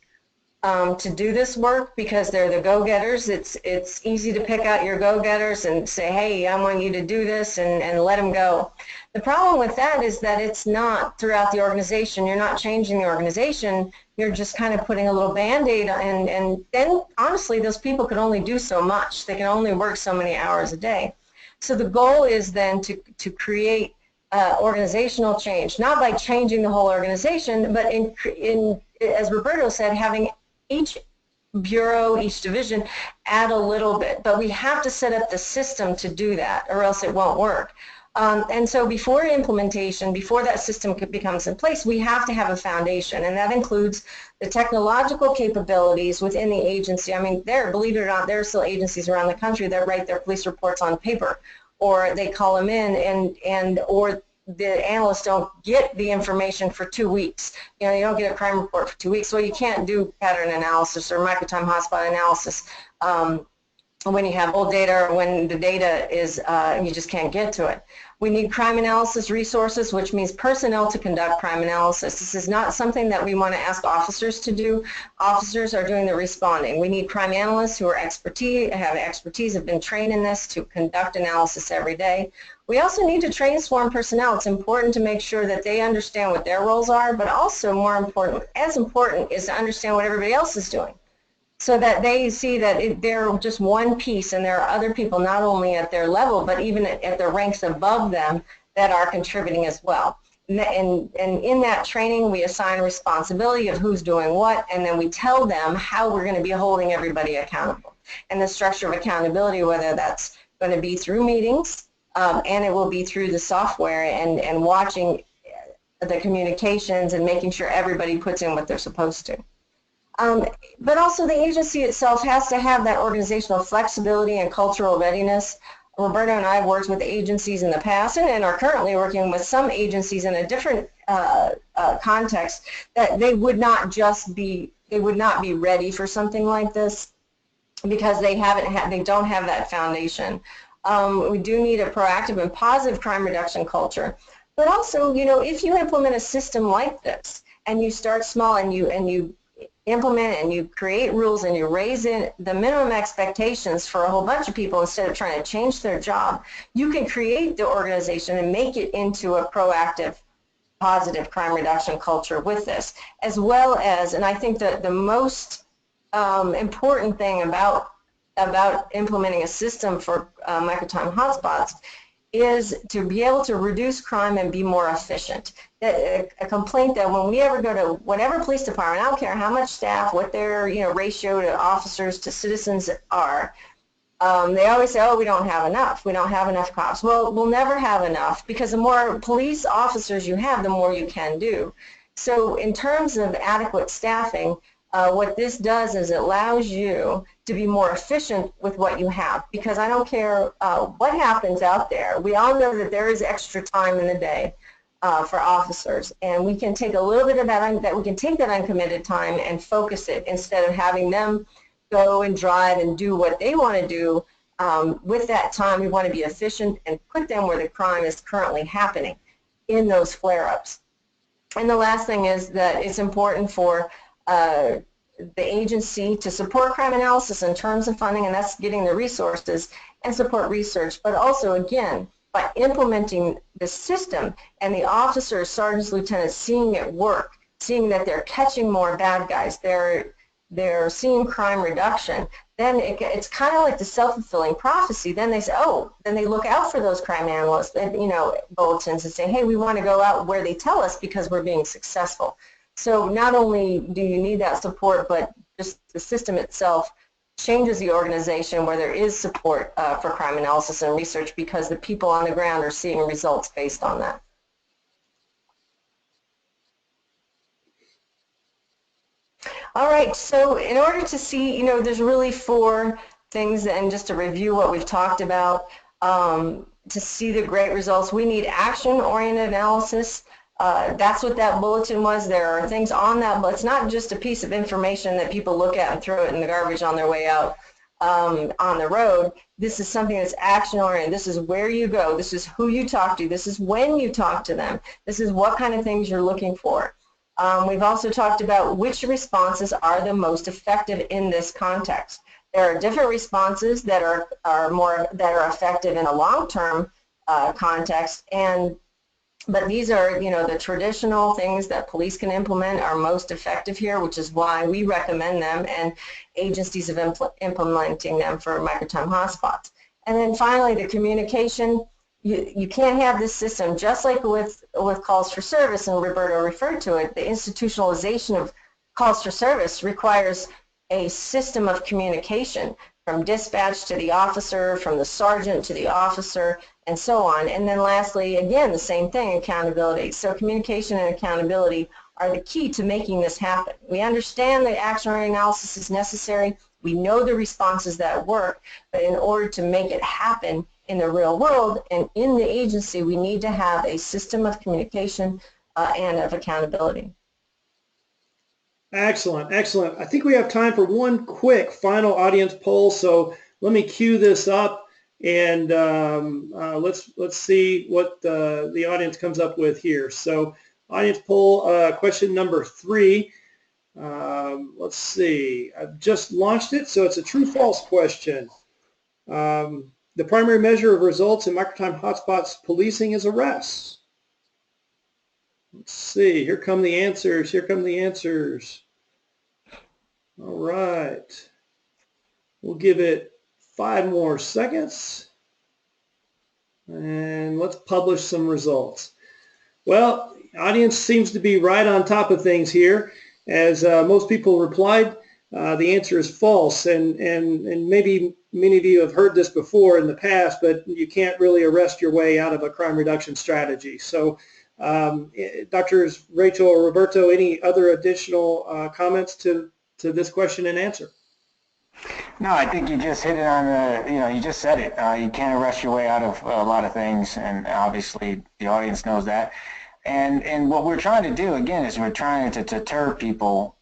to do this work because they're the go-getters. It's easy to pick out your go-getters and say, hey, I want you to do this, and let them go. The problem with that is that it's not throughout the organization. You're not changing the organization. You're just kind of putting a little Band-Aid, and then honestly, those people can only do so much. They can only work so many hours a day. So the goal is then to create organizational change, not by changing the whole organization, but as Roberto said, having each bureau, each division add a little bit. But we have to set up the system to do that, or else it won't work. And so before implementation, before that system becomes in place, we have to have a foundation, and that includes the technological capabilities within the agency. I mean, believe it or not, there are still agencies around the country that write their police reports on paper, or they call them in, or the analysts don't get the information for 2 weeks. You don't get a crime report for 2 weeks, so you can't do pattern analysis or microtime hotspot analysis when you have old data, or when the data is, you just can't get to it. We need crime analysis resources, which means personnel to conduct crime analysis. This is not something that we want to ask officers to do. Officers are doing the responding. We need crime analysts who are have expertise, have been trained in this to conduct analysis every day. We also need to train sworn personnel. It's important to make sure that they understand what their roles are, but also as important is to understand what everybody else is doing, so that they see that they're just one piece, and there are other people not only at their level, but even at the ranks above them that are contributing as well. And in that training, we assign responsibility of who's doing what, and then we tell them how we're going to be holding everybody accountable. And the structure of accountability, whether that's going to be through meetings, and it will be through the software and watching the communications and making sure everybody puts in what they're supposed to. But also the agency itself has to have that organizational flexibility and cultural readiness. Roberto and I have worked with agencies in the past and are currently working with some agencies in a different context that they would not be ready for something like this because they don't have that foundation. We do need a proactive and positive crime reduction culture. But also, if you implement a system like this and you start small and you implement and you create rules and you raise the minimum expectations for a whole bunch of people instead of trying to change their job, you can create the organization and make it into a proactive positive crime reduction culture with this, as well as, and I think that the most important thing about implementing a system for microtime hotspots is to be able to reduce crime and be more efficient. A complaint that when we ever go to whatever police department, I don't care how much staff, what their ratio to officers to citizens are, they always say, oh, we don't have enough. We don't have enough cops. Well, we'll never have enough, because the more police officers you have, the more you can do. So in terms of adequate staffing, what this does is it allows you to be more efficient with what you have, because I don't care what happens out there. We all know that there is extra time in the day for officers, and we can take a little bit of that, we can take that uncommitted time and focus it instead of having them go and drive and do what they want to do. With that time, we want to be efficient and put them where the crime is currently happening in those flare-ups. And the last thing is that it's important for the agency to support crime analysis in terms of funding, and that's getting the resources and support research, but also, again, by implementing the system and the officers, sergeants, lieutenants seeing it work, seeing that they're catching more bad guys, they're seeing crime reduction, then it's kind of like the self-fulfilling prophecy. Then they say, oh, then they look out for those crime analysts, bulletins, and say, hey, we want to go out where they tell us because we're being successful. So not only do you need that support, but just the system itself changes the organization where there is support for crime analysis and research, because the people on the ground are seeing results based on that. All right, so in order to see, there's really 4 things, and just to review what we've talked about, to see the great results, we need action-oriented analysis. That's what that bulletin was. There are things on that, but it's not just a piece of information that people look at and throw it in the garbage on their way out on the road. This is something that's action-oriented. This is where you go. This is who you talk to. This is when you talk to them. This is what kind of things you're looking for. We've also talked about which responses are the most effective in this context. There are different responses that are effective in a long-term context, but these are, the traditional things that police can implement are most effective here, which is why we recommend them, and agencies of implementing them for microtime hotspots. And then finally, the communication. You can't have this system, just like with calls for service, and Roberto referred to it, the institutionalization of calls for service requires a system of communication from dispatch to the officer, from the sergeant to the officer, and so on. And then lastly, again, the same thing, accountability. So communication and accountability are the key to making this happen. We understand that action-oriented analysis is necessary. We know the responses that work, but in order to make it happen in the real world and in the agency, we need to have a system of communication and of accountability. Excellent, excellent. I think we have time for one quick final audience poll, so let me cue this up, and let's see what the audience comes up with here. So audience poll, question number 3. Let's see. I've just launched it, so it's a true-false question. The primary measure of results in microtime hotspots policing is arrests. Let's see. Here come the answers. Here come the answers. All right. We'll give it 5 more seconds. And let's publish some results. Well, the audience seems to be right on top of things here. As most people replied, the answer is false, and maybe many of you have heard this before in the past, but you can't really arrest your way out of a crime reduction strategy. So Drs. Rachel or Roberto, any other additional comments to this question and answer? No, I think you just hit it on the, you just said it. You can't arrest your way out of a lot of things, and obviously the audience knows that. And what we're trying to do, again, is we're trying to deter people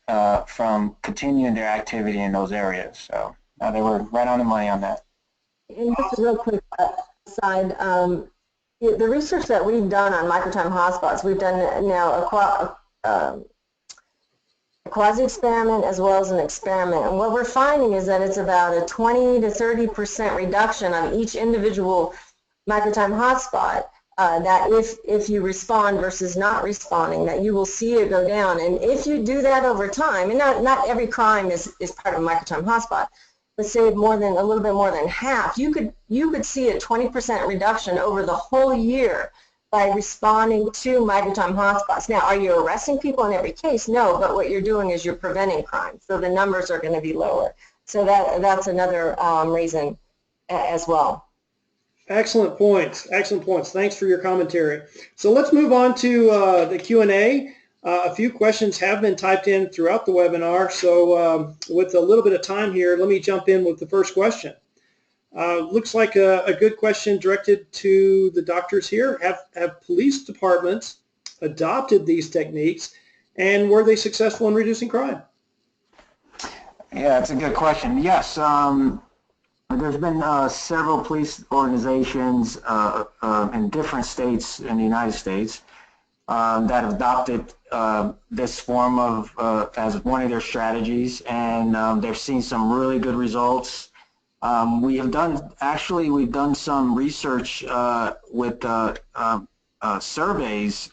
from continuing their activity in those areas. So they were right on the money on that. And just a real quick aside, the research that we've done on microtime hotspots, we've done now a quasi-experiment as well as an experiment. And what we're finding is that it's about a 20 to 30% reduction on each individual microtime hotspot that if you respond versus not responding, that you will see it go down. And if you do that over time, and not every crime is part of a microtime hotspot, but say a little bit more than half, you could see a 20% reduction over the whole year by responding to microtime hotspots. Now, are you arresting people in every case? No, but what you're doing is you're preventing crime, so the numbers are going to be lower. So that's another reason as well. Excellent points. Excellent points. Thanks for your commentary. So let's move on to the Q&A. A few questions have been typed in throughout the webinar. So with a little bit of time here, let me jump in with the first question. Looks like a good question directed to the doctors here. Have police departments adopted these techniques, and were they successful in reducing crime? Yeah, it's a good question. Yes. There's been several police organizations in different states in the United States that have adopted this form of as one of their strategies, and they've seen some really good results. We've done some research with surveys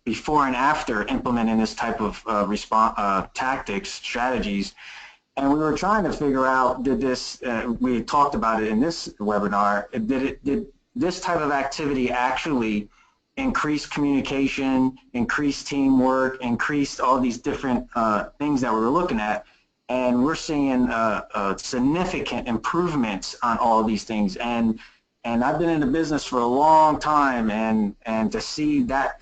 before and after implementing this type of tactics, strategies. And we were trying to figure out, we talked about it in this webinar, did this type of activity actually increase communication, increase teamwork, increase all these different things that we were looking at? And we're seeing significant improvements on all of these things. And I've been in the business for a long time, and to see that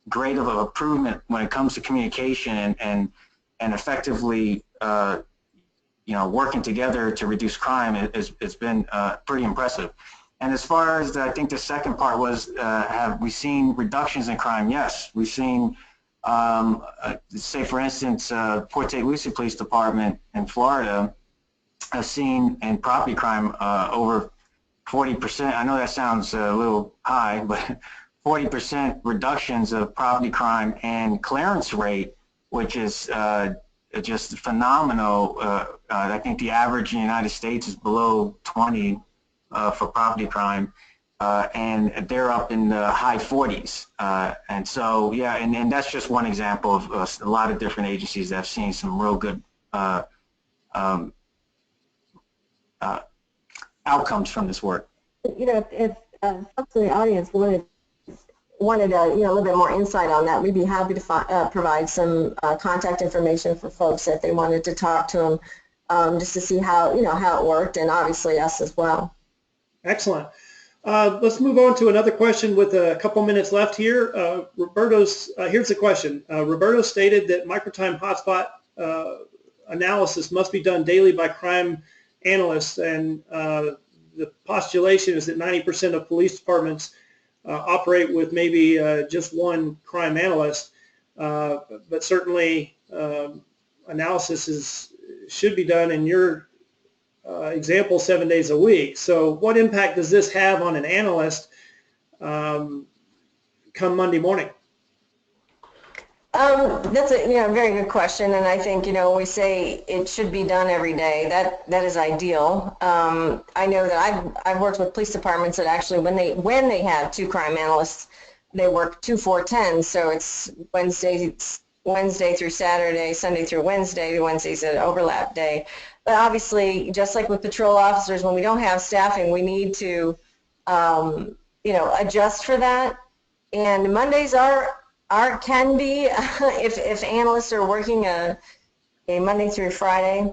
great of an improvement when it comes to communication and effectively working together to reduce crime, it's been pretty impressive. And as far as I think the second part was, have we seen reductions in crime? Yes, we've seen, say for instance, Port St. Lucie Police Department in Florida have seen in property crime over 40%. I know that sounds a little high, but 40% reductions of property crime, and clearance rate, which is just phenomenal. I think the average in the United States is below 20 for property crime, and they're up in the high 40s. And so, yeah, and that's just one example of a lot of different agencies that have seen some real good outcomes from this work. If folks in the audience wanted a little bit more insight on that, we'd be happy to provide some contact information for folks if they wanted to talk to them, just to see how how it worked, and obviously us as well. Excellent. Let's move on to another question with a couple minutes left here. Here's the question. Roberto stated that microtime hotspot analysis must be done daily by crime analysts, and the postulation is that 90% of police departments operate with maybe just one crime analyst, but certainly analysis should be done in your example 7 days a week. So what impact does this have on an analyst come Monday morning? That's a very good question, and I think when we say it should be done every day, that is ideal. I know that I've worked with police departments that actually when they have two crime analysts, they work 2-4-10, so it's Wednesday through Saturday, Sunday through Wednesday. Wednesday's an overlap day. But obviously, just like with patrol officers, when we don't have staffing, we need to adjust for that. And Mondays can be if analysts are working a Monday through Friday,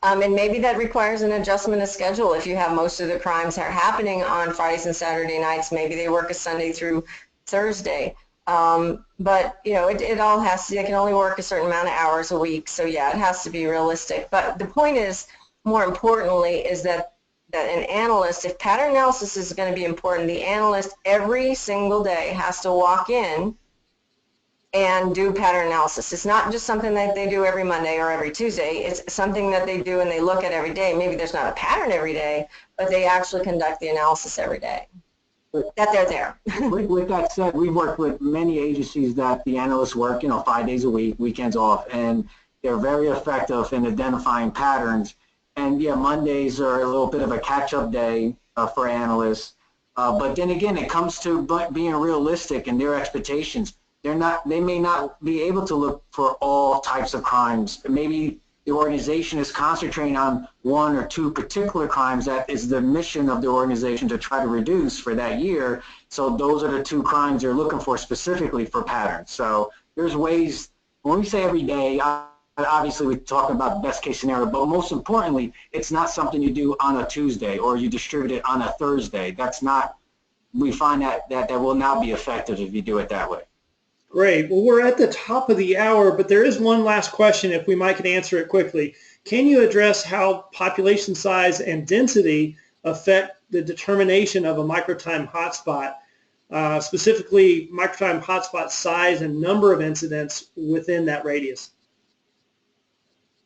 and maybe that requires an adjustment of schedule. If you have most of the crimes are happening on Fridays and Saturday nights, maybe they work a Sunday through Thursday. But it all has to. They can only work a certain amount of hours a week. So yeah, it has to be realistic. But the point is, more importantly, is that an analyst, if pattern analysis is going to be important, the analyst every single day has to walk in and do pattern analysis. It's not just something that they do every Monday or every Tuesday. It's something that they do and they look at every day. Maybe there's not a pattern every day, but they actually conduct the analysis every day. That they're there. With that said, we've worked with many agencies that the analysts work 5 days a week, weekends off, and they're very effective in identifying patterns. And yeah, Mondays are a little bit of a catch-up day for analysts. But then again, it comes to being realistic in their expectations. They may not be able to look for all types of crimes. Maybe the organization is concentrating on one or two particular crimes that is the mission of the organization to try to reduce for that year. So those are the two crimes they're looking for specifically for patterns. So there's ways, when we say every day, obviously we're talking about best case scenario, but most importantly, it's not something you do on a Tuesday or you distribute it on a Thursday. That's not, we find that will not be effective if you do it that way. Great. Well, we're at the top of the hour, but there is one last question, if we might can answer it quickly. Can you address how population size and density affect the determination of a microtime hotspot, specifically microtime hotspot size and number of incidents within that radius?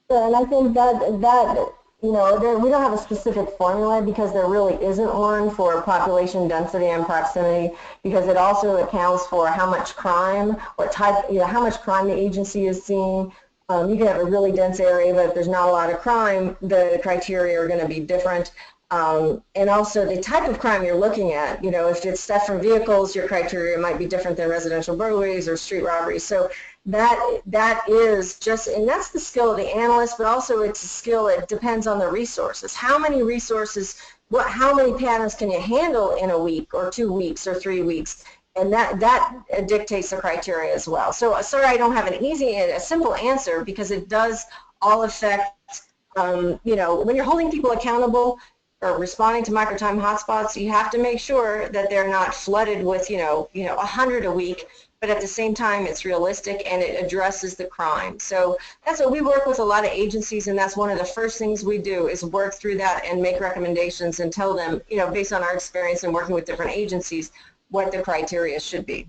Yeah, and I think that you know, we don't have a specific formula because there really isn't one for population density and proximity, because it also accounts for how much crime, what type, you know, how much crime the agency is seeing. You can have a really dense area, but if there's not a lot of crime, the criteria are going to be different. And also the type of crime you're looking at. You know, if it's theft from vehicles, your criteria might be different than residential burglaries or street robberies. So that is just, and that's the skill of the analyst, but also it's a skill, it depends on the resources. How many resources, how many patterns can you handle in a week or 2 weeks or 3 weeks? And that dictates the criteria as well. So sorry, I don't have an easy and a simple answer, because it does all affect, you know, when you're holding people accountable or responding to microtime hotspots, you have to make sure that they're not flooded with, you know, 100 a week, but at the same time it's realistic and it addresses the crime. So that's what we work with a lot of agencies, and that's one of the first things we do is work through that and make recommendations and tell them, you know, based on our experience in working with different agencies, what the criteria should be.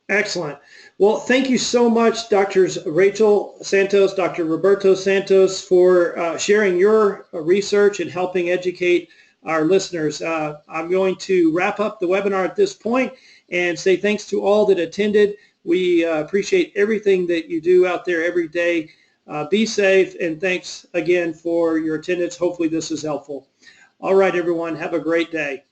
Excellent. Well, thank you so much, Drs. Rachel Santos, Dr. Roberto Santos, for sharing your research and helping educate our listeners. I'm going to wrap up the webinar at this point and say thanks to all that attended. We appreciate everything that you do out there every day. Be safe, and thanks again for your attendance. Hopefully this is helpful. All right, everyone, have a great day.